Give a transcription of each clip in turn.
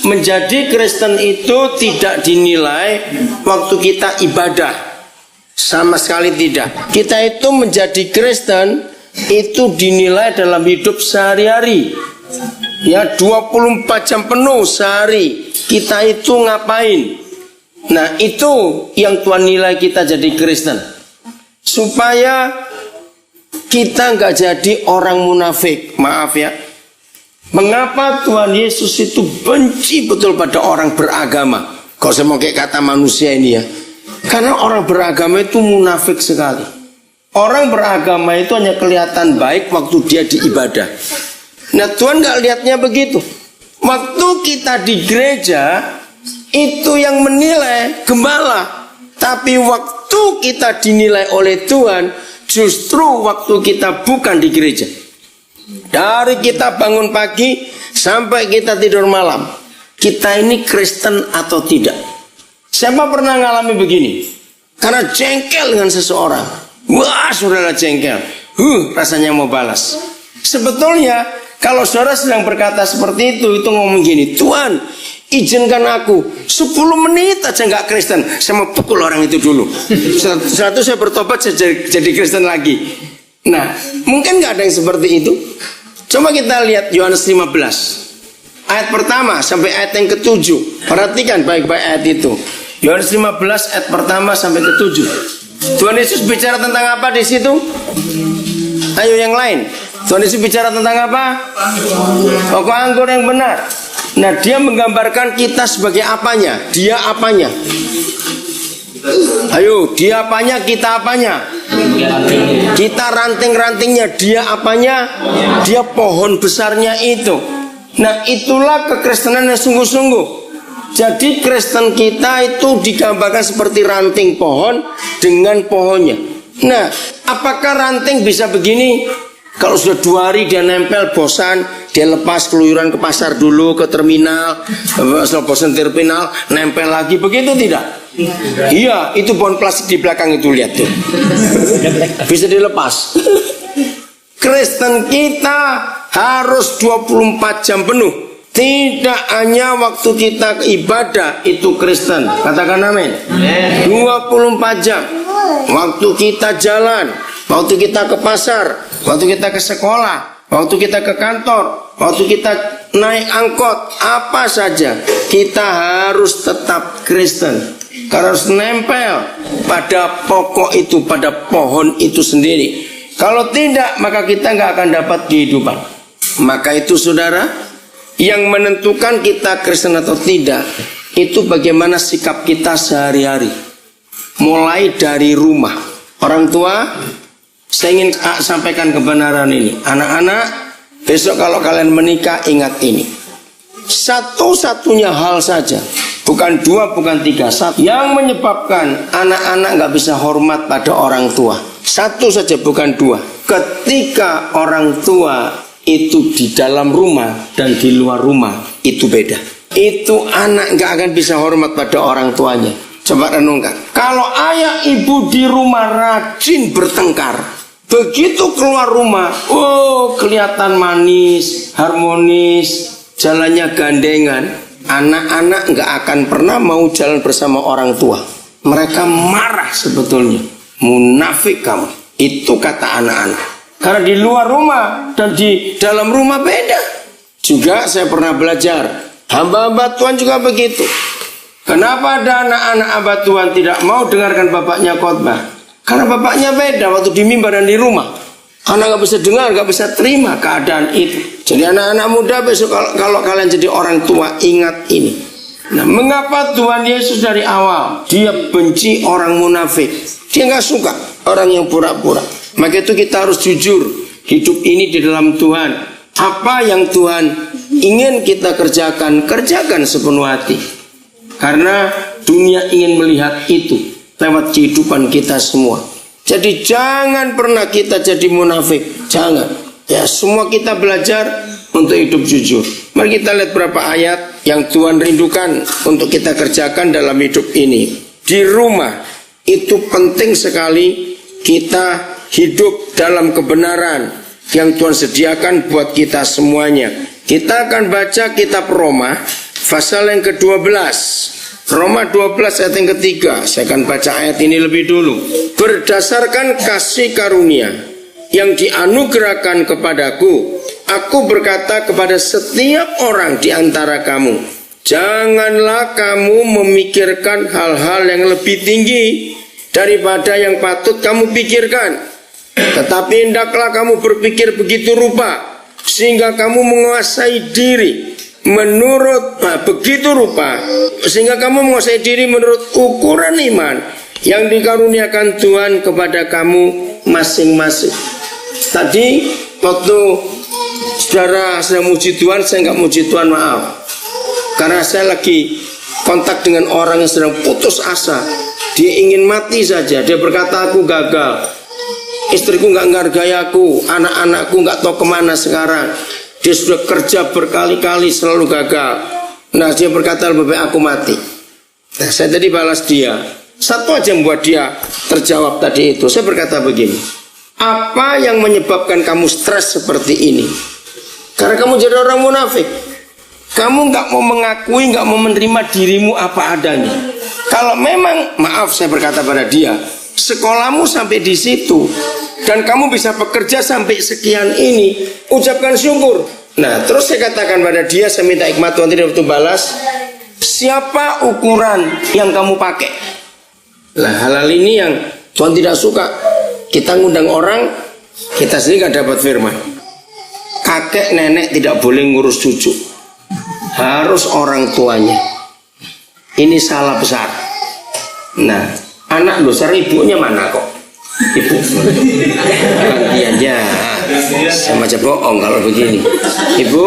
menjadi Kristen itu tidak dinilai waktu kita ibadah. Sama sekali tidak. Kita itu menjadi Kristen itu dinilai dalam hidup sehari-hari. Ya, 24 jam penuh sehari kita itu ngapain? Nah, itu yang Tuhan nilai kita jadi Kristen. Supaya kita nggak jadi orang munafik. Maaf ya. Mengapa Tuhan Yesus itu benci betul pada orang beragama? Kalau saya mau kayak kata manusia ini ya. Karena orang beragama itu munafik sekali. Orang beragama itu hanya kelihatan baik waktu dia di ibadah. Nah, Tuhan nggak lihatnya begitu. Waktu kita di gereja itu yang menilai gembala. Tapi waktu kita dinilai oleh Tuhan justru waktu kita bukan di gereja. Dari kita bangun pagi sampai kita tidur malam, kita ini Kristen atau tidak? Siapa pernah ngalami begini? Karena jengkel dengan seseorang, wah saudara jengkel, rasanya mau balas. Sebetulnya kalau saudara sedang berkata seperti itu ngomong gini, Tuhan izinkan aku 10 menit aja nggak Kristen, saya mau pukul orang itu dulu. Setelah itu saya bertobat, saya jadi Kristen lagi. Nah, mungkin nggak ada yang seperti itu. Coba kita lihat Yohanes 15 ayat pertama sampai ayat yang ke-7. Perhatikan baik-baik ayat itu. Yohanes 15 ayat pertama sampai ke-7. Tuhan Yesus bicara tentang apa di situ? Ayo yang lain. Tuhan Yesus bicara tentang apa? Pokok anggur yang benar. Nah, dia menggambarkan kita sebagai apanya? Dia apanya? Ayo, dia apanya, kita apanya? Kita ranting-rantingnya, dia apanya? Dia pohon besarnya itu. Nah, itulah kekristenan yang sungguh-sungguh. Jadi Kristen kita itu digambarkan seperti ranting pohon dengan pohonnya. Nah, apakah ranting bisa begini? Kalau sudah 2 hari dia nempel, bosan, dia lepas keluyuran ke pasar dulu, ke terminal, setelah bosan terminal, nempel lagi, begitu tidak? Iya, itu pohon plastik di belakang itu, lihat tuh. Bisa dilepas. Kristen kita harus 24 jam penuh. Tidak hanya waktu kita ibadah itu Kristen. Katakan amin. 24 jam. Waktu kita jalan, waktu kita ke pasar, waktu kita ke sekolah, waktu kita ke kantor, waktu kita naik angkot, apa saja, kita harus tetap Kristen. Karena harus nempel pada pokok itu, pada pohon itu sendiri. Kalau tidak, maka kita nggak akan dapat kehidupan. Maka itu saudara, yang menentukan kita Kristen atau tidak, itu bagaimana sikap kita sehari-hari. Mulai dari rumah. Orang tua, saya ingin sampaikan kebenaran ini. Anak-anak, besok kalau kalian menikah, ingat ini. Satu-satunya hal saja, bukan 2, bukan 3, yang menyebabkan anak-anak gak bisa hormat pada orang tua. Satu saja, bukan 2. Ketika orang tua itu di dalam rumah dan di luar rumah, itu beda. Itu anak gak akan bisa hormat pada orang tuanya. Coba renungkan. Kalau ayah ibu di rumah rajin bertengkar, begitu keluar rumah, oh kelihatan manis, harmonis, jalannya gandengan. Anak-anak gak akan pernah mau jalan bersama orang tua. Mereka marah sebetulnya. Munafik kamu. Itu kata anak-anak. Karena di luar rumah dan di dalam rumah beda. Juga saya pernah belajar, hamba-hamba Tuhan juga begitu. Kenapa ada anak-anak hamba Tuhan tidak mau dengarkan bapaknya khotbah? Karena bapaknya beda waktu di mimbar dan di rumah. Karena gak bisa dengar, gak bisa terima keadaan itu. Jadi anak-anak muda besok kalau kalian jadi orang tua, ingat ini. Nah, mengapa Tuhan Yesus dari awal dia benci orang munafik? Dia gak suka orang yang pura-pura. Maka itu kita harus jujur. Hidup ini di dalam Tuhan. Apa yang Tuhan ingin kita kerjakan, kerjakan sepenuh hati. Karena dunia ingin melihat itu lewat kehidupan kita semua. Jadi jangan pernah kita jadi munafik. Jangan. Ya, semua kita belajar untuk hidup jujur. Mari kita lihat berapa ayat yang Tuhan rindukan untuk kita kerjakan dalam hidup ini. Di rumah itu penting sekali kita hidup dalam kebenaran yang Tuhan sediakan buat kita semuanya. Kita akan baca kitab Roma pasal yang ke-12, Roma 12 ayat yang ketiga. Saya akan baca ayat ini lebih dulu. Berdasarkan kasih karunia yang dianugerahkan kepadaku, aku berkata kepada setiap orang di antara kamu, janganlah kamu memikirkan hal-hal yang lebih tinggi daripada yang patut kamu pikirkan, tetapi hendaklah kamu berpikir begitu rupa sehingga kamu menguasai diri menurut begitu rupa sehingga kamu menguasai diri menurut ukuran iman yang dikaruniakan Tuhan kepada kamu masing-masing. Tadi waktu saudara sedang muji Tuhan, saya nggak muji Tuhan, maaf, karena saya lagi kontak dengan orang yang sedang putus asa. Dia ingin mati saja. Dia berkata, aku gagal, istriku nggak menghargai aku, anak-anakku nggak tahu kemana sekarang. Dia sudah kerja berkali-kali selalu gagal. Nah, dia berkata, lebih baik aku mati. Nah, saya tadi balas dia. Satu aja yang membuat dia terjawab tadi itu. Saya berkata begini, apa yang menyebabkan kamu stres seperti ini? Karena kamu jadi orang munafik. Kamu nggak mau mengakui, nggak mau menerima dirimu apa adanya. Kalau memang, maaf saya berkata pada dia, sekolahmu sampai di situ dan kamu bisa bekerja sampai sekian ini, ucapkan syukur. Nah, terus saya katakan pada dia, saya minta hikmat Tuhan tidak betul balas. Siapa ukuran yang kamu pakai? Nah, hal-hal ini yang Tuhan tidak suka. Kita ngundang orang, kita sendiri nggak dapat firman. Kakek nenek tidak boleh ngurus cucu, harus orang tuanya. Ini salah besar. Nah, anak besar ibunya mana kok? Ibu gantian ya, sama aja bohong kalau begini. Ibu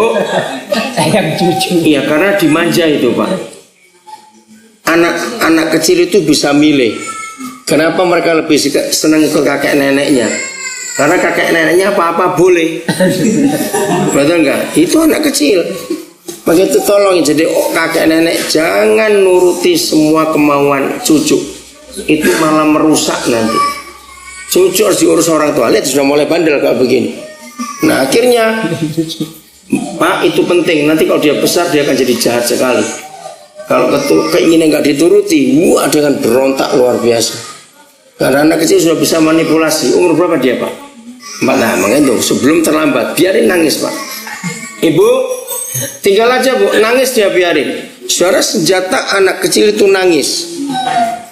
sayang cucu. Iya, karena dimanja itu Pak. Anak kecil itu bisa milih. Kenapa mereka lebih senang ke kakek neneknya? Karena kakek neneknya apa-apa boleh. Betul enggak? Itu anak kecil. Begitu tolong jadi kakek nenek jangan nuruti semua kemauan cucu. Itu malah merusak nanti. Cucu harus diurus orang tua. Lihat sudah mulai bandel kayak begini. Nah, akhirnya Pak, itu penting. Nanti kalau dia besar dia akan jadi jahat sekali. Kalau keinginan nggak dituruti, wah dia akan berontak luar biasa. Karena anak kecil sudah bisa manipulasi. Umur berapa dia Pak? 4. Nah, makanya itu sebelum terlambat biarin nangis Pak. Ibu tinggal aja Bu, nangis dia biarin. Saudara, senjata anak kecil itu nangis.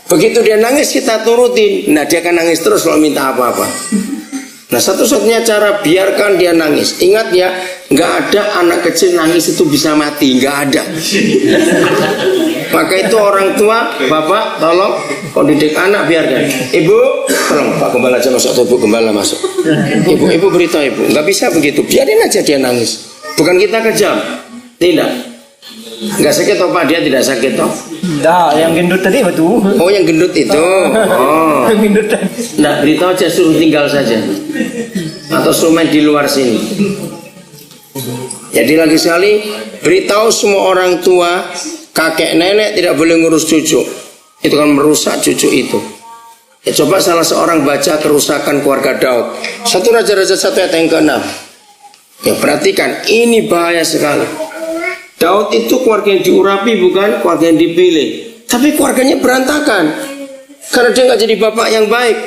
Begitu dia nangis kita turutin. Nah, dia akan nangis terus kalau minta apa-apa. Nah, satu-satunya cara biarkan dia nangis. Ingat ya, nggak ada anak kecil nangis itu bisa mati, nggak ada. Maka itu orang tua, bapak, tolong kalau didik anak biarkan. Ibu, tolong Pak Gembala aja masuk atau Bu Gembala masuk. Ibu beritahu ibu, nggak bisa begitu. Biarin aja dia nangis. Bukan kita kejam, tidak. Nggak sakit toh Pak, dia tidak sakit toh. Nah, yang gendut tadi betul. Oh, yang gendut itu. Oh. Yang gendut tadi. Nah, beritahu aja suruh tinggal saja. Atau suruh main di luar sini. Jadi lagi sekali, beritahu semua orang tua, kakek nenek tidak boleh ngurus cucu. Itu kan merusak cucu itu. Ya, coba salah seorang baca kerusakan keluarga Daud. 1 Raja-Raja 1 ayat yang ke-6. Ya, perhatikan, ini bahaya sekali. Daud itu keluarga yang diurapi, bukan keluarga yang dipilih. Tapi keluarganya berantakan karena dia nggak jadi bapak yang baik.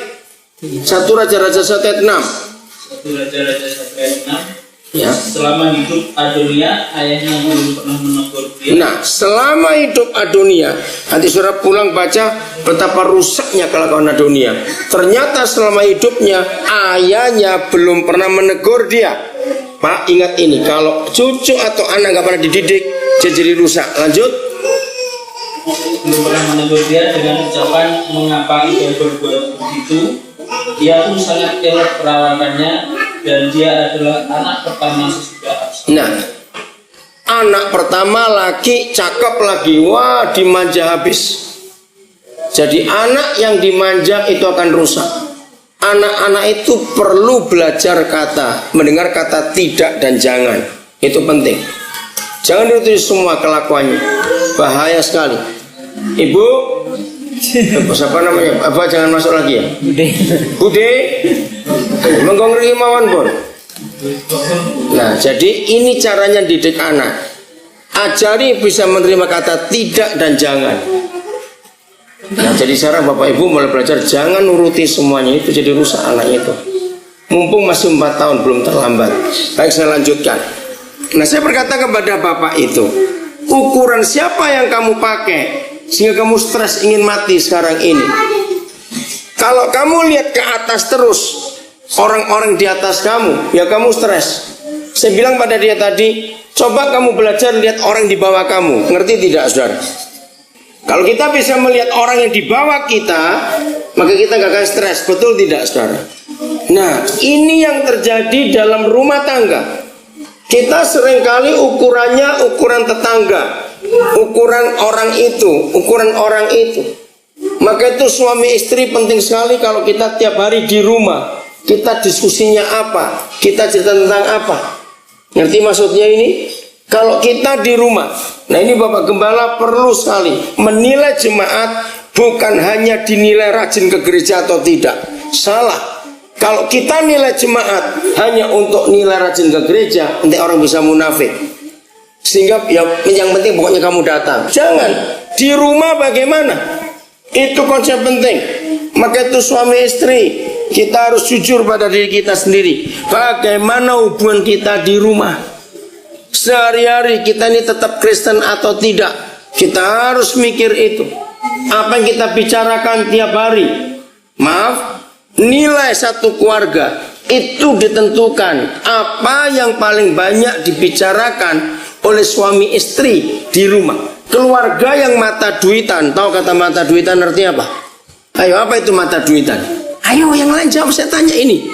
1 Raja-Raja 1 ayat 6. 1 Raja-Raja 1 ayat 6. Ya. Selama hidup Adonia, ayahnya belum pernah menegur dia. Nah, selama hidup Adonia, nanti saudara pulang baca betapa rusaknya kelakuan Adonia. Ternyata selama hidupnya ayahnya belum pernah menegur dia. Pak, ingat ini, kalau cucu atau anak nggak pernah dididik, dia jadi rusak. Lanjut. Belum pernah menegur dia dengan ucapan mengapa ia berbuat begitu. Dia pun sangat elok perawakannya dan dia adalah anak pertama sesudah Absalom. Nah, anak pertama laki, cakep lagi, wah dimanja habis. Jadi anak yang dimanja itu akan rusak. Anak-anak itu perlu belajar kata, mendengar kata tidak dan jangan. Itu penting. Jangan nuruti semua kelakuannya. Bahaya sekali. Ibu, siapa namanya? Apa jangan masuk lagi ya? Bude. Menggongri mawon pun. Nah, jadi ini caranya didik anak. Ajari bisa menerima kata tidak dan jangan. Nah, jadi sekarang Bapak Ibu mulai belajar jangan nuruti semuanya, itu jadi rusak anak itu. Mumpung masih 4 tahun belum terlambat. Baik, saya lanjutkan. Nah, saya berkata kepada Bapak itu, ukuran siapa yang kamu pakai sehingga kamu stres ingin mati sekarang ini? Kalau kamu lihat ke atas terus, orang-orang di atas kamu, ya kamu stres. Saya bilang pada dia tadi, coba kamu belajar lihat orang di bawah kamu. Ngerti tidak, saudara? Kalau kita bisa melihat orang yang di bawah kita, maka kita gak akan stres. Betul tidak, saudara? Nah, ini yang terjadi dalam rumah tangga. Kita seringkali ukurannya ukuran tetangga, ukuran orang itu. Maka itu suami istri penting sekali kalau kita tiap hari di rumah, kita diskusinya apa, kita cerita tentang apa. Ngerti maksudnya ini? Kalau kita di rumah, nah ini Bapak Gembala perlu sekali menilai jemaat bukan hanya dinilai rajin ke gereja atau tidak. Salah. Kalau kita nilai jemaat hanya untuk nilai rajin ke gereja, nanti orang bisa munafik. Sehingga yang penting pokoknya kamu datang. Jangan. Di rumah bagaimana? Itu konsep penting. Maka itu suami istri, kita harus jujur pada diri kita sendiri. Bagaimana hubungan kita di rumah? Sehari-hari kita ini tetap Kristen atau tidak? Kita harus mikir itu. Apa yang kita bicarakan tiap hari? Maaf, nilai satu keluarga itu ditentukan apa yang paling banyak dibicarakan oleh suami istri di rumah. Keluarga yang mata duitan, tahu kata mata duitan artinya apa? Ayo, apa itu mata duitan? Ayo yang lain jawab, saya tanya ini.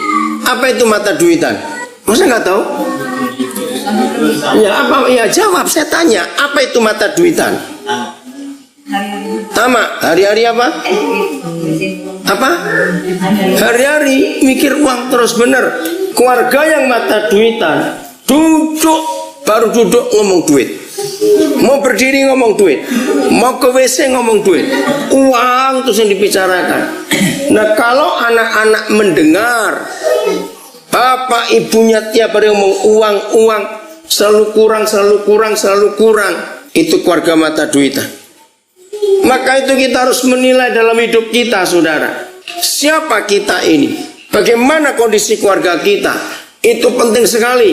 Apa itu mata duitan? Masa nggak tahu? Ya apa? Ya jawab, saya tanya. Apa itu mata duitan? Tama, hari-hari apa? Apa? Hari-hari mikir uang terus, bener. Keluarga yang mata duitan, baru duduk ngomong duit. Mau berdiri ngomong duit, mau ke WC ngomong duit, uang terus yang dibicarakan. Nah, kalau anak-anak mendengar bapak ibunya tiap hari ngomong uang, selalu kurang, itu keluarga mata duitan. Maka itu kita harus menilai dalam hidup kita, saudara. Siapa kita ini? Bagaimana kondisi keluarga kita? Itu penting sekali.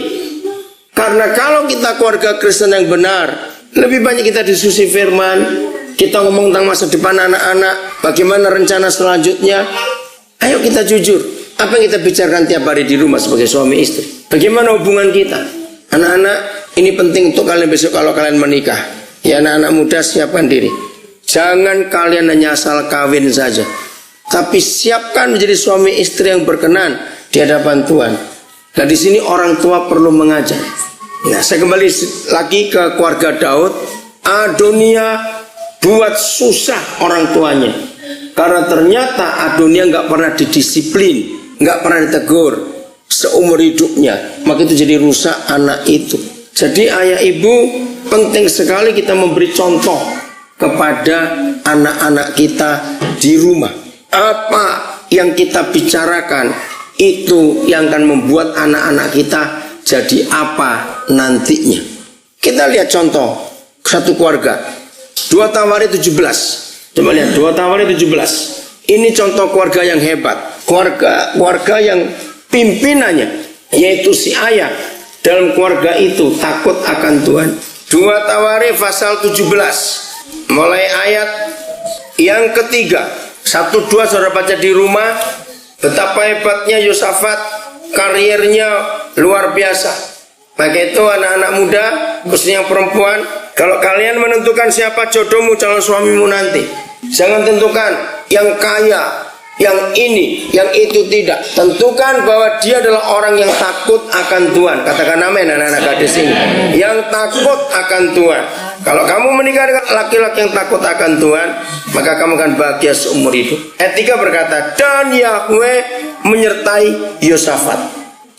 Karena kalau kita keluarga Kristen yang benar, lebih banyak kita diskusi firman, kita ngomong tentang masa depan anak-anak, bagaimana rencana selanjutnya. Ayo kita jujur, apa yang kita bicarakan tiap hari di rumah sebagai suami istri? Bagaimana hubungan kita? Anak-anak, ini penting untuk kalian besok kalau kalian menikah. Ya, anak-anak muda, siapkan diri. Jangan kalian hanya asal kawin saja, tapi siapkan menjadi suami istri yang berkenan di hadapan Tuhan. Nah, di sini orang tua perlu mengajar. Nah, saya kembali lagi ke keluarga Daud. Adonia buat susah orang tuanya, karena ternyata Adonia nggak pernah didisiplin, nggak pernah ditegur seumur hidupnya. Maka itu jadi rusak anak itu. Jadi ayah ibu penting sekali kita memberi contoh kepada anak-anak kita di rumah. Apa yang kita bicarakan itu yang akan membuat anak-anak kita jadi apa nantinya. Kita lihat contoh satu keluarga, 2 Tawari 17. Coba lihat 2 Tawari 17. Ini contoh keluarga yang hebat, keluarga yang pimpinannya yaitu si ayah dalam keluarga itu takut akan Tuhan. 2 Tawari pasal 17 mulai ayat yang ketiga. 1-2 saudara baca di rumah. Betapa hebatnya Yosafat, karirnya luar biasa. Baik itu anak-anak muda, khususnya yang perempuan, kalau kalian menentukan siapa jodohmu, calon suamimu nanti, jangan tentukan yang kaya, yang ini, yang itu, tidak. Tentukan bahwa dia adalah orang yang takut akan Tuhan. Katakan amin anak-anak gadis ini. Yang takut akan Tuhan. Kalau kamu menikah dengan laki-laki yang takut akan Tuhan, maka kamu akan bahagia seumur hidup. Ayat 3 berkata, dan Yahweh menyertai Yosafat.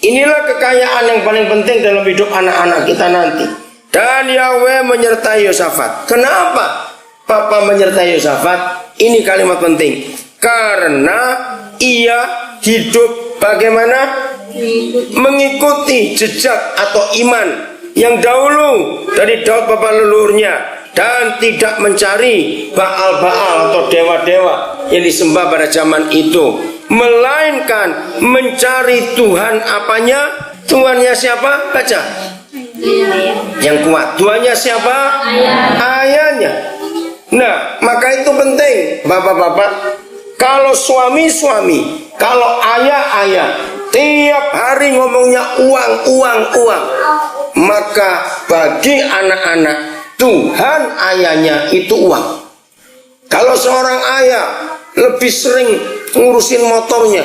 Inilah kekayaan yang paling penting dalam hidup anak-anak kita nanti. Dan Yahweh menyertai Yosafat. Kenapa Papa menyertai Yosafat? Ini kalimat penting. Karena ia hidup bagaimana? Mengikuti jejak atau iman yang dahulu dari Daud bapak leluhurnya, dan tidak mencari Baal-Baal atau dewa-dewa yang disembah pada zaman itu, melainkan mencari Tuhan apanya? Tuhannya siapa? Baca. Yang kuat. Tuhannya siapa? Ayahnya. Nah, maka itu penting, bapak-bapak. Kalau suami-suami, kalau ayah-ayah tiap hari ngomongnya uang, uang, uang, maka bagi anak-anak Tuhan ayahnya itu uang. Kalau seorang ayah lebih sering ngurusin motornya,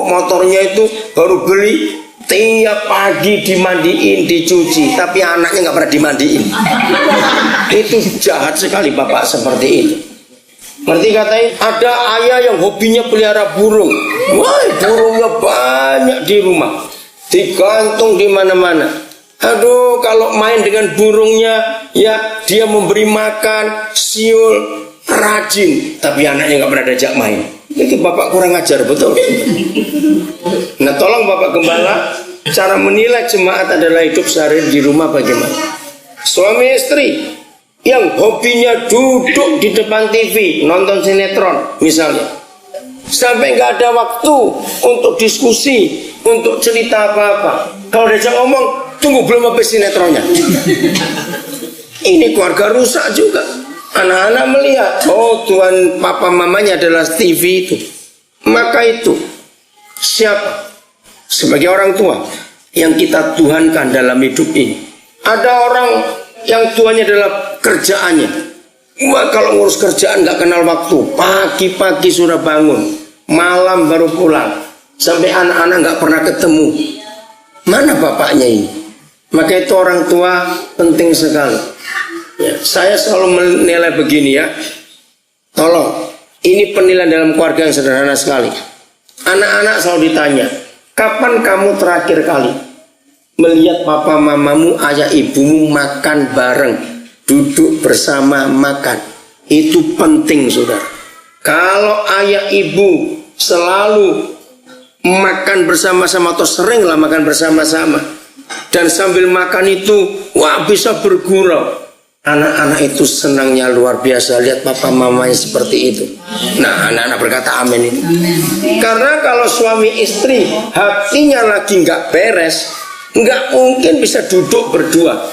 motornya itu baru beli, tiap pagi dimandiin, dicuci, tapi anaknya nggak pernah dimandiin. Itu jahat sekali bapak seperti itu. Ngerti katanya? Ada ayah yang hobinya pelihara burung. Wah, burungnya banyak di rumah, digantung di mana-mana. Aduh, kalau main dengan burungnya, ya dia memberi makan, siul, rajin, tapi anaknya nggak pernah diajak main. Itu bapak kurang ajar, betul. Nah, tolong bapak gembala, cara menilai jemaat adalah hidup sehari di rumah bagaimana. Suami istri yang hobinya duduk di depan TV nonton sinetron misalnya, sampai nggak ada waktu untuk diskusi, untuk cerita apa-apa. Kalau diajak ngomong, tunggu belum habis sinetronnya. Ini keluarga rusak juga. Anak-anak melihat, oh Tuhan papa mamanya adalah TV itu. Maka itu siapa sebagai orang tua yang kita tuhankan dalam hidup ini? Ada orang yang tuannya adalah kerjaannya. Wah, kalau ngurus kerjaan nggak kenal waktu. Pagi-pagi sudah bangun, malam baru pulang, sampai anak-anak nggak pernah ketemu. Mana bapaknya ini? Maka itu orang tua penting sekali. Ya, saya selalu menilai begini ya. Tolong, ini penilaian dalam keluarga yang sederhana sekali. Anak-anak selalu ditanya, kapan kamu terakhir kali melihat papa mamamu, ayah ibumu makan bareng, duduk bersama makan? Itu penting, saudara. Kalau ayah ibu selalu makan bersama-sama atau seringlah makan bersama-sama, dan sambil makan itu, wah bisa bergurau. Anak-anak itu senangnya luar biasa lihat papa mamanya seperti itu. Nah, anak-anak berkata amin itu. Karena kalau suami istri hatinya lagi nggak beres, nggak mungkin bisa duduk berdua.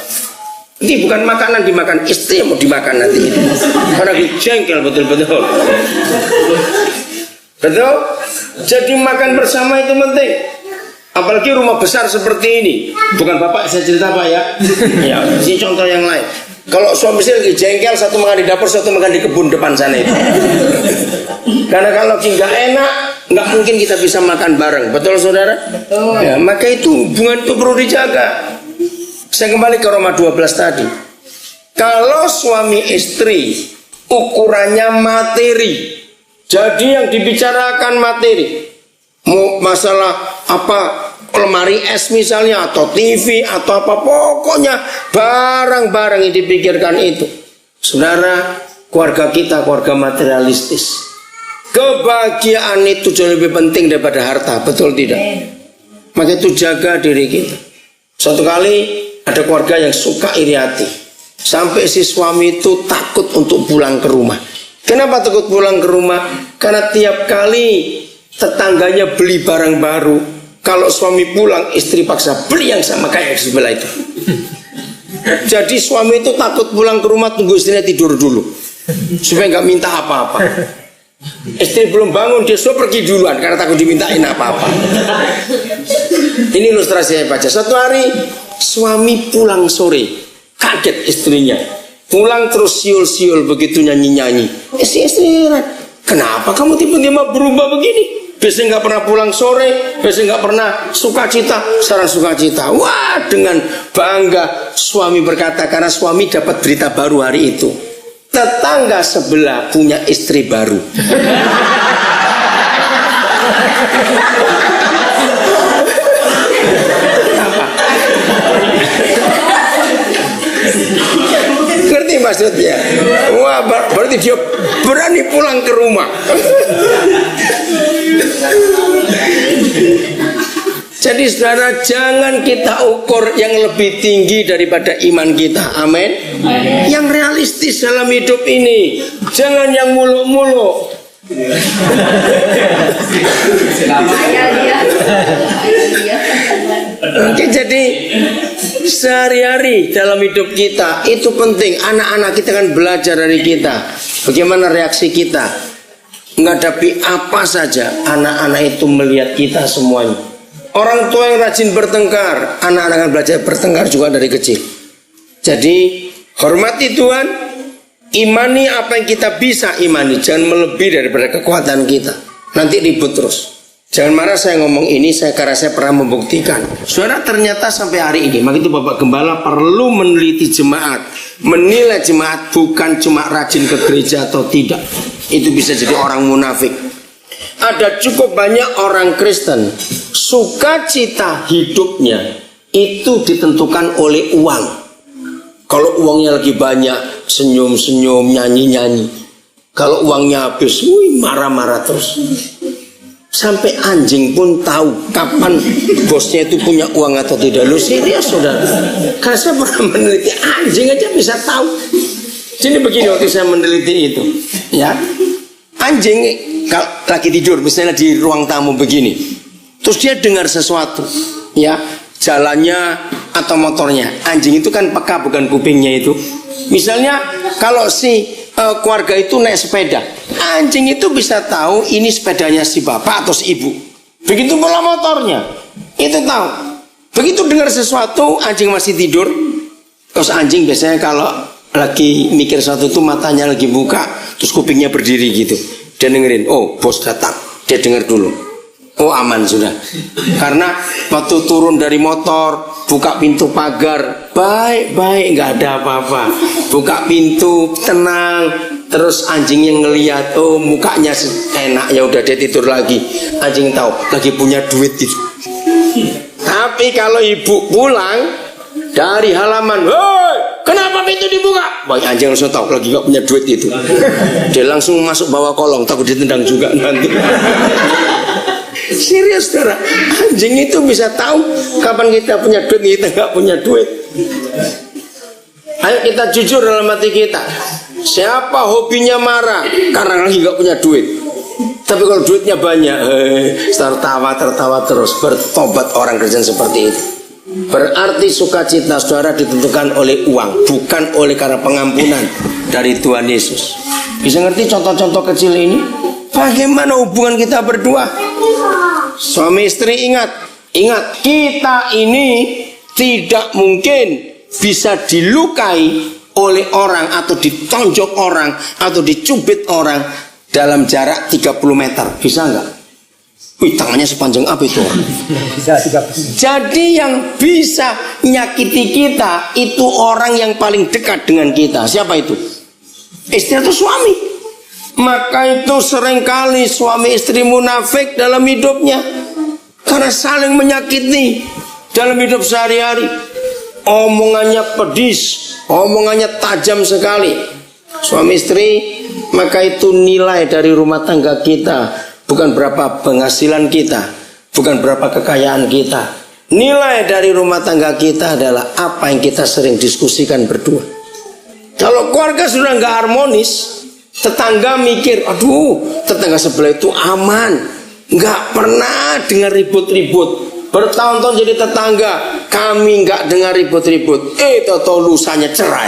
Ini bukan makanan dimakan, istri yang mau dimakan nanti. Karena jengkel betul-betul. Betul? Jadi makan bersama itu penting. Apalagi rumah besar seperti ini. Bukan bapak saya cerita pak ya. Ya, ini contoh yang lain. Kalau suami istri lagi jengkel, satu makan di dapur, satu makan di kebun depan sana itu. Karena kalau nggak enak, nggak mungkin kita bisa makan bareng. Betul saudara? Betul. Ya, maka itu hubungan itu perlu dijaga. Saya kembali ke Roma 12 tadi. Kalau suami istri ukurannya materi, jadi yang dibicarakan materi, mau masalah apa, lemari es misalnya, atau TV, atau apa, pokoknya barang-barang yang dipikirkan itu. Saudara, keluarga kita keluarga materialistis. Kebahagiaan itu jauh lebih penting daripada harta, betul tidak? Maka itu jaga diri kita. Suatu kali ada keluarga yang suka iri hati, sampai si suami itu takut untuk pulang ke rumah. Kenapa takut pulang ke rumah? Karena tiap kali tetangganya beli barang baru, kalau suami pulang, istri paksa beli yang sama kayak di sebelah itu. Jadi suami itu takut pulang ke rumah, tunggu istrinya tidur dulu, supaya nggak minta apa-apa. Istri belum bangun, dia sudah pergi duluan karena takut dimintain apa-apa. Ini ilustrasi saya baca. Suatu hari suami pulang sore, kaget istrinya. Pulang terus siul-siul begitu nyanyi-nyanyi. Istri, kenapa kamu tiba-tiba berubah begini? Biasanya nggak pernah pulang sore, biasanya nggak pernah sukacita, sekarang sukacita. Wah, dengan bangga suami berkata, karena suami dapat berita baru hari itu. Tetangga sebelah punya istri baru. Ngerti maksudnya? Wah, berarti dia berani pulang ke rumah. Jadi saudara, jangan kita ukur yang lebih tinggi daripada iman kita. Amin. Yang realistis dalam hidup ini. Jangan yang muluk-muluk. Oke, jadi sehari-hari dalam hidup kita itu penting. Anak-anak kita kan belajar dari kita. Bagaimana reaksi kita menghadapi apa saja. Anak-anak itu melihat kita semuanya. Orang tua yang rajin bertengkar, anak-anak akan belajar bertengkar juga dari kecil. Jadi hormati Tuhan, imani apa yang kita bisa imani, jangan melebihi daripada kekuatan kita. Nanti ribut terus. Jangan marah saya ngomong ini, karena saya pernah membuktikan. Saudara, ternyata sampai hari ini, maka itu Bapak Gembala perlu meneliti jemaat, menilai jemaat bukan cuma rajin ke gereja atau tidak. Itu bisa jadi orang munafik. Ada cukup banyak orang Kristen, sukacita hidupnya itu ditentukan oleh uang. Kalau uangnya lagi banyak, senyum-senyum, nyanyi-nyanyi. Kalau uangnya habis, marah-marah terus. Sampai anjing pun tahu kapan bosnya itu punya uang atau tidak. Lu serius saudara? Karena saya pernah meneliti, anjing aja bisa tahu. Jadi begini waktu saya meneliti itu, ya, anjing kalau lagi tidur misalnya di ruang tamu begini, terus dia dengar sesuatu, ya, jalannya atau motornya. Anjing itu kan peka, bukan kupingnya itu. Misalnya kalau si keluarga itu naik sepeda, anjing itu bisa tahu ini sepedanya si bapak atau si ibu. Begitu pula motornya, itu tahu. Begitu dengar sesuatu, anjing masih tidur. Terus anjing biasanya kalau lagi mikir sesuatu itu matanya lagi buka, terus kupingnya berdiri gitu. Dia dengerin, oh bos datang. Dia dengar dulu. Oh aman sudah. Karena waktu turun dari motor, buka pintu pagar, baik-baik, nggak ada apa-apa. Buka pintu, tenang. Terus anjing yang ngelihat, oh mukanya enak, ya udah dia tidur lagi. Anjing tahu, lagi punya duit gitu. Tapi kalau ibu pulang dari halaman, woi, kenapa pintu dibuka? Baik, anjing langsung tahu, lagi nggak punya duit itu. Dia langsung masuk bawah kolong, takut ditendang juga nanti. Serius saudara, anjing itu bisa tahu kapan kita punya duit, kita nggak punya duit. Ayo kita jujur dalam hati kita. Siapa hobinya marah karena lagi nggak punya duit? Tapi kalau duitnya banyak, tertawa terus. Bertobat orang Kristen seperti itu. Berarti sukacita saudara ditentukan oleh uang, bukan oleh karena pengampunan dari Tuhan Yesus. Bisa ngerti contoh-contoh kecil ini? Bagaimana hubungan kita berdua? Suami istri ingat, kita ini tidak mungkin bisa dilukai oleh orang atau ditonjok orang atau dicubit orang dalam jarak 30 meter. Bisa enggak? Wih, tangannya sepanjang apa itu orang? Bisa 30. Jadi yang bisa nyakiti kita itu orang yang paling dekat dengan kita. Siapa itu? Istri atau suami? Maka itu seringkali suami istri munafik dalam hidupnya karena saling menyakiti dalam hidup sehari-hari. Omongannya pedis, omongannya tajam sekali. Suami istri, maka itu nilai dari rumah tangga kita bukan berapa penghasilan kita, bukan berapa kekayaan kita. Nilai dari rumah tangga kita adalah apa yang kita sering diskusikan berdua. Kalau keluarga sudah nggak harmonis, tetangga mikir, aduh, tetangga sebelah itu aman, nggak pernah dengar ribut-ribut. Bertahun-tahun jadi tetangga, kami nggak dengar ribut-ribut. Tahu lusanya cerai.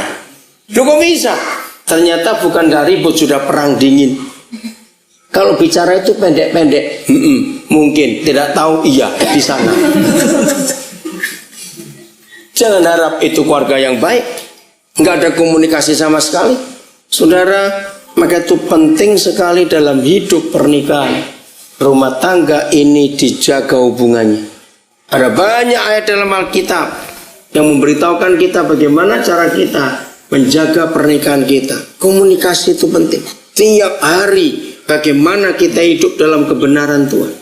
Loh kok bisa? Ternyata bukan dari ribut, sudah perang dingin. Kalau bicara itu pendek-pendek, mungkin tidak tahu, iya di sana. Jangan harap itu keluarga yang baik, nggak ada komunikasi sama sekali, saudara. Maka itu penting sekali dalam hidup pernikahan. Rumah tangga ini dijaga hubungannya. Ada banyak ayat dalam Alkitab yang memberitahukan kita bagaimana cara kita menjaga pernikahan kita. Komunikasi itu penting. Tiap hari bagaimana kita hidup dalam kebenaran Tuhan.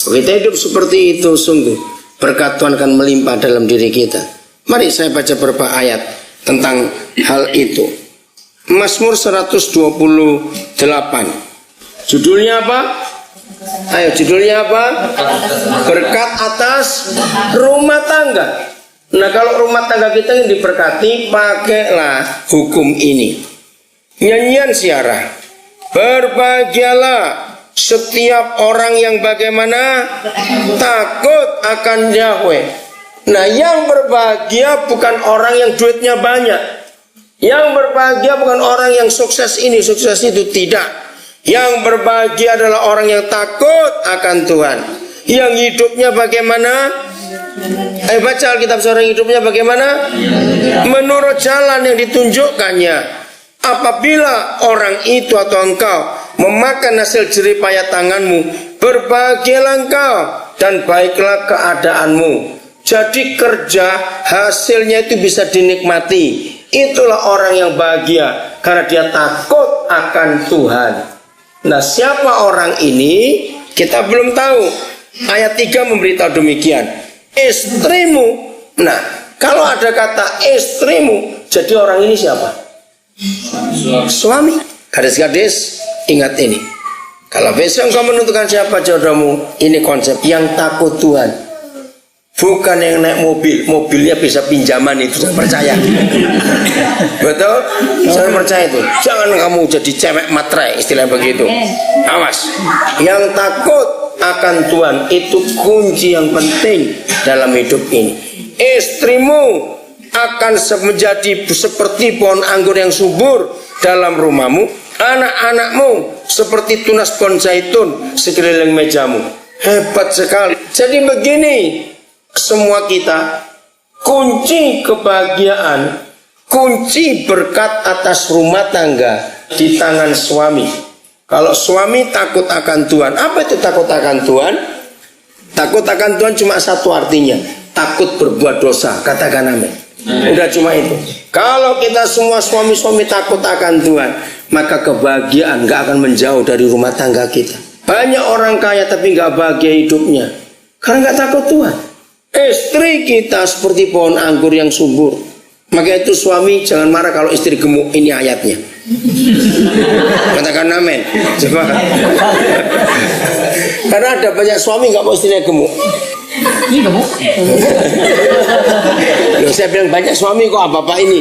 Kalau kita hidup seperti itu, sungguh berkat Tuhan akan melimpah dalam diri kita. Mari saya baca beberapa ayat tentang hal itu. Mazmur 128. Judulnya apa? Ayo judulnya apa? Berkat atas rumah tangga. Nah kalau rumah tangga kita yang diberkati, pakailah hukum ini. Nyanyian siarah. Berbahagialah setiap orang yang bagaimana? Takut akan Yahweh. Nah yang berbahagia bukan orang yang duitnya banyak. Yang berbahagia bukan orang yang sukses ini, sukses itu, tidak. Yang berbahagia adalah orang yang takut akan Tuhan. Yang hidupnya bagaimana? Baca Alkitab, seorang hidupnya bagaimana? Menurut jalan yang ditunjukkannya. Apabila orang itu atau engkau memakan hasil jerih payah tanganmu, berbahagialah engkau dan baiklah keadaanmu. Jadi kerja hasilnya itu bisa dinikmati. Itulah orang yang bahagia karena dia takut akan Tuhan. Nah siapa orang ini? Kita belum tahu. Ayat 3 memberitahu demikian. Istrimu. Nah kalau ada kata istrimu, jadi orang ini siapa? Suami. Gadis-gadis ingat ini. Kalau besok engkau menentukan siapa jodohmu, ini konsep yang takut Tuhan. Bukan yang naik mobil, mobilnya bisa pinjaman, itu saya percaya. Betul? Saya percaya itu. Jangan kamu jadi cewek matre, istilah begitu. Awas. Yang takut akan Tuhan itu kunci yang penting dalam hidup ini. Istrimu akan menjadi seperti pohon anggur yang subur dalam rumahmu. Anak-anakmu seperti tunas pohon zaitun sekeliling mejamu. Hebat sekali. Jadi begini, semua kita, kunci kebahagiaan, kunci berkat atas rumah tangga di tangan suami. Kalau suami takut akan Tuhan, apa itu takut akan Tuhan? Takut akan Tuhan cuma satu artinya, takut berbuat dosa. Katakan amin. Udah cuma itu. Kalau kita semua suami-suami takut akan Tuhan, maka kebahagiaan gak akan menjauh dari rumah tangga kita. Banyak orang kaya tapi gak bahagia hidupnya karena gak takut Tuhan. Istri kita seperti pohon anggur yang subur. Maka itu suami jangan marah kalau istri gemuk. Ini ayatnya. Katakan amin. Coba. Karena ada banyak suami gak mau istrinya gemuk. Ini gemuk. Loh, saya bilang banyak suami kok apa-apa ini.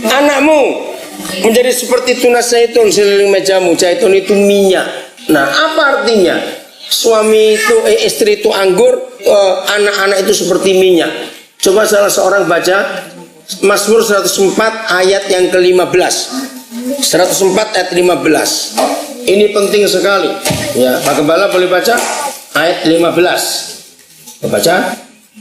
Anakmu menjadi seperti tunas zaitun sekeliling mejamu. Zaitun itu minyak. Nah apa artinya? Suami itu istri itu anggur, anak-anak itu seperti minyak. Coba salah seorang baca Mazmur 104 ayat yang ke-15. 104 ayat 15. Ini penting sekali. Ya, Pak Gembala boleh baca ayat 15. Baca.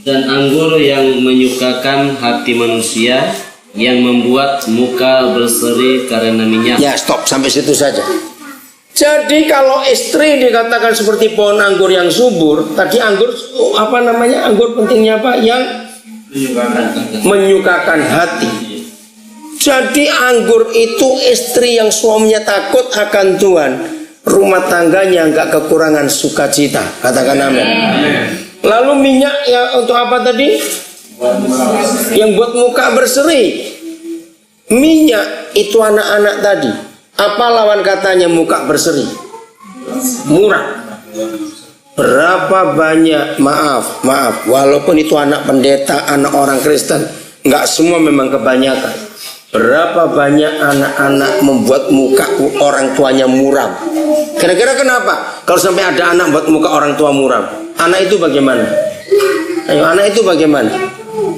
Dan anggur yang menyukakan hati manusia, yang membuat muka berseri karena minyak. Ya, stop sampai situ saja. Jadi kalau istri dikatakan seperti pohon anggur yang subur, tadi anggur apa namanya? Anggur pentingnya apa? Yang menyukakan hati. Jadi anggur itu istri yang suaminya takut akan Tuhan, rumah tangganya enggak kekurangan sukacita. Katakan amin. Lalu minyak ya untuk apa tadi? Yang buat muka berseri. Minyak itu anak-anak tadi. Apa lawan katanya muka berseri? Murah. Berapa banyak, maaf, walaupun itu anak pendeta, anak orang Kristen, nggak semua memang kebanyakan. Berapa banyak anak-anak membuat muka orang tuanya muram. Kira-kira kenapa? Kalau sampai ada anak buat muka orang tua muram, anak itu bagaimana? Ayo, anak itu bagaimana?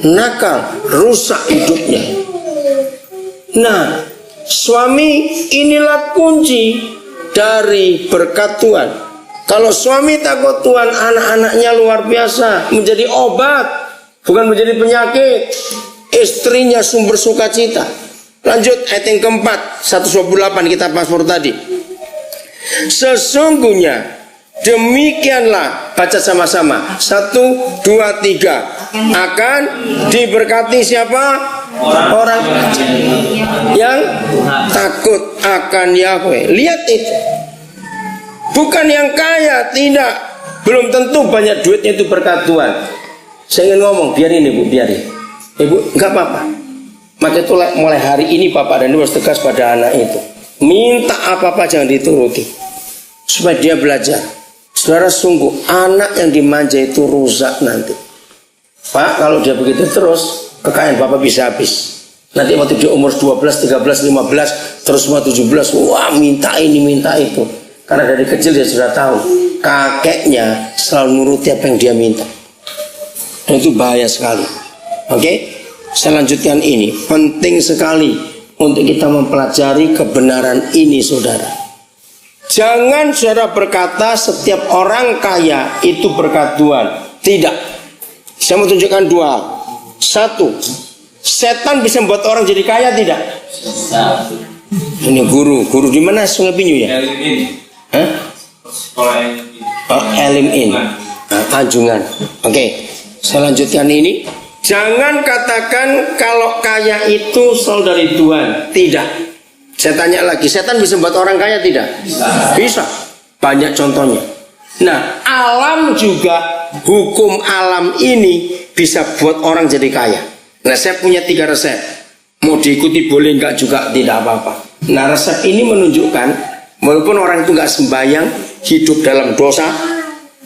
Nakal, rusak hidupnya. Nah, suami inilah kunci dari berkat Tuhan. Kalau suami takut Tuhan, anak-anaknya luar biasa, menjadi obat, bukan menjadi penyakit. Istrinya sumber sukacita. Lanjut ayat yang keempat, 128 kita Mazmur tadi. Sesungguhnya demikianlah, baca sama-sama, 1, 2, 3. Akan diberkati siapa? Orang yang takut akan Yahweh. Lihat itu. Bukan yang kaya, tidak. Belum tentu banyak duitnya itu berkat Tuhan. Saya ingin ngomong, biarin ibu, biarin. Ibu, nggak apa-apa. Maka itu mulai hari ini Bapak dan Ibu harus tegas pada anak itu. Minta apa-apa jangan dituruti. supaya dia belajar. Saudara, sungguh anak yang dimanja itu rusak nanti. Pak, kalau dia begitu terus, kekayaan Bapak bisa habis. Nanti waktu dia umur 12, 13, 15, terus semua 17, wah minta ini, minta itu. Karena dari kecil dia sudah tahu, kakeknya selalu nuruti apa yang dia minta. Dan itu bahaya sekali. Oke? Saya lanjutkan ini. Penting sekali untuk kita mempelajari kebenaran ini, saudara. Jangan saudara berkata setiap orang kaya itu berkat Tuhan. Tidak. Saya mau tunjukkan dua. Satu, setan bisa membuat orang jadi kaya, tidak? Ini guru di mana Sungai Pinyu ya? Hah? Elim In. Anjungan. Oke. Saya lanjutkan ini. Jangan katakan kalau kaya itu selalu dari Tuhan. Tidak. Saya tanya lagi, setan bisa membuat orang kaya, tidak? Bisa. Banyak contohnya. Nah, alam juga, hukum alam ini bisa buat orang jadi kaya. Nah, saya punya 3 resep. Mau diikuti boleh, enggak juga tidak apa-apa. Nah, resep ini menunjukkan walaupun orang itu enggak sembahyang, hidup dalam dosa,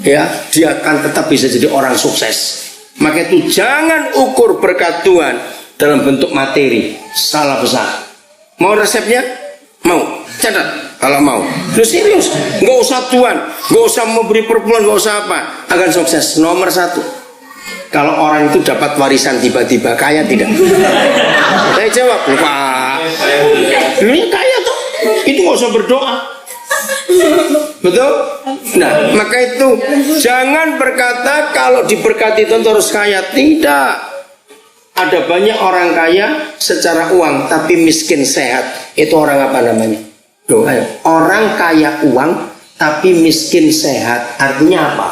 ya, dia akan tetap bisa jadi orang sukses. Maka itu jangan ukur berkat Tuhan dalam bentuk materi. Salah besar. Mau resepnya? Mau. Catat kalau mau. Lu serius. Enggak usah Tuhan, enggak usah memberi perpuluhan, enggak usah apa. Akan sukses. Nomor 1. Kalau orang itu dapat warisan tiba-tiba kaya, tidak? Saya jawab, Pak. Ini kaya tuh. Itu nggak usah berdoa. Betul? Nah, maka itu jangan berkata kalau diberkati itu harus kaya. Tidak. Ada banyak orang kaya secara uang tapi miskin sehat. Itu orang apa namanya? Loh, ayo. Orang kaya uang tapi miskin sehat. Artinya apa?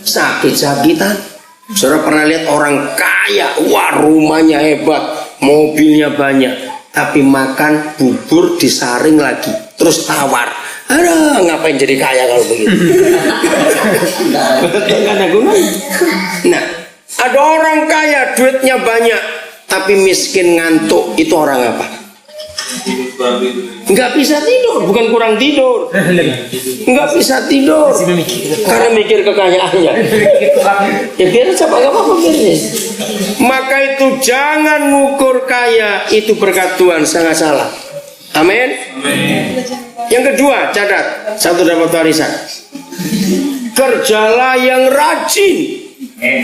Sakit-sakitan. Saudara pernah lihat orang kaya, wah rumahnya hebat, mobilnya banyak, tapi makan bubur disaring lagi, terus tawar. Aduh, ngapain jadi kaya kalau begitu? Nah, ada orang kaya, duitnya banyak, tapi miskin ngantuk. Itu orang apa? Nggak bisa tidur, bukan kurang tidur. Nggak bisa tidur karena mikir kekayaannya. Ya biar siapa, nggak apa-apa biar. Maka itu jangan ngukur kaya itu berkat Tuhan, sangat salah. Amin. Yang kedua, catat, satu dapat warisan. Kerjalah yang rajin.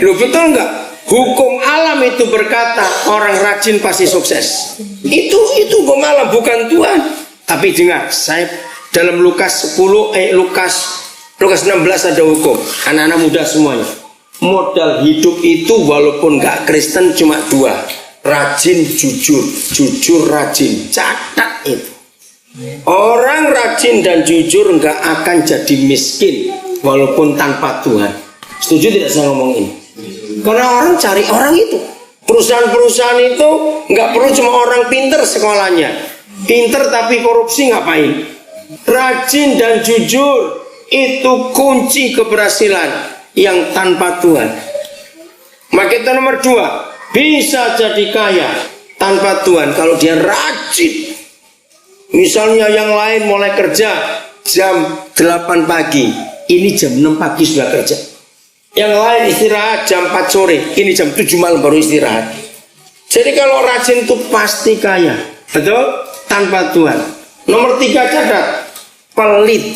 Loh, betul nggak? Hukum alam itu berkata orang rajin pasti sukses. Itu hukum alam, bukan Tuhan. Tapi dengar, saya dalam Lukas 16 ada hukum. Anak-anak muda semuanya. Modal hidup itu walaupun nggak Kristen cuma 2. Rajin, jujur. Jujur, rajin. Catat itu. Orang rajin dan jujur nggak akan jadi miskin walaupun tanpa Tuhan. Setuju tidak saya ngomong ini? Karena orang cari orang itu. Perusahaan-perusahaan itu nggak perlu cuma orang pinter sekolahnya. Pinter tapi korupsi ngapain? Rajin dan jujur itu kunci keberhasilan yang tanpa Tuhan. Maka itu nomor 2. Bisa jadi kaya tanpa Tuhan kalau dia rajin. Misalnya yang lain mulai kerja jam 8 pagi, ini jam 6 pagi sudah kerja. Yang lain istirahat jam 4 sore, ini jam 7 malam baru istirahat. Jadi kalau rajin itu pasti kaya. Betul? Tanpa Tuhan. Nomor 3 catat, pelit.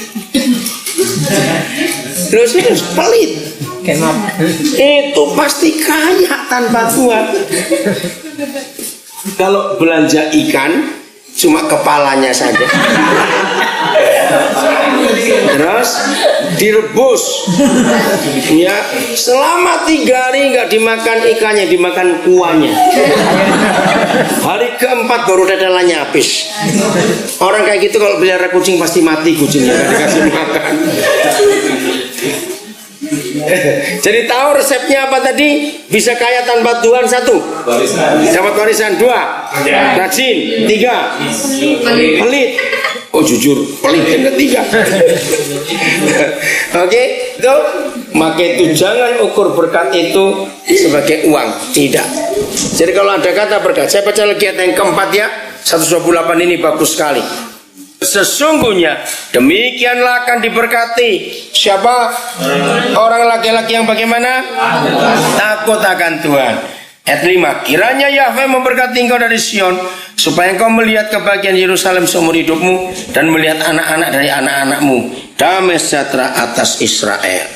Loh, serius, pelit. Itu pasti kaya tanpa Tuhan. Kalau belanja ikan cuma kepalanya saja, terus direbus, ya selama 3 hari nggak dimakan ikannya, dimakan kuahnya. Hari keempat baru dadalannya habis. Orang kayak gitu kalau pelihara kucing pasti mati kucingnya, nggak dikasih makan. Jadi tahu resepnya apa tadi? Bisa kaya tanpa Tuhan. 1, dapat warisan. 2, rajin. 3, pelit. Oh jujur, pelit yang ketiga. Oke, itu. Maka itu jangan ukur berkat itu sebagai uang. Tidak. Jadi kalau ada kata berkat, saya baca lagi ayat yang keempat ya. 128 ini bagus sekali. Sesungguhnya demikianlah akan diberkati siapa? Orang laki-laki yang bagaimana? Takut akan Tuhan. Ayat 5, kiranya Yahweh memberkati engkau dari Sion, supaya engkau melihat kebahagiaan Yerusalem seumur hidupmu, dan melihat anak-anak dari anak-anakmu, damai sejahtera atas Israel.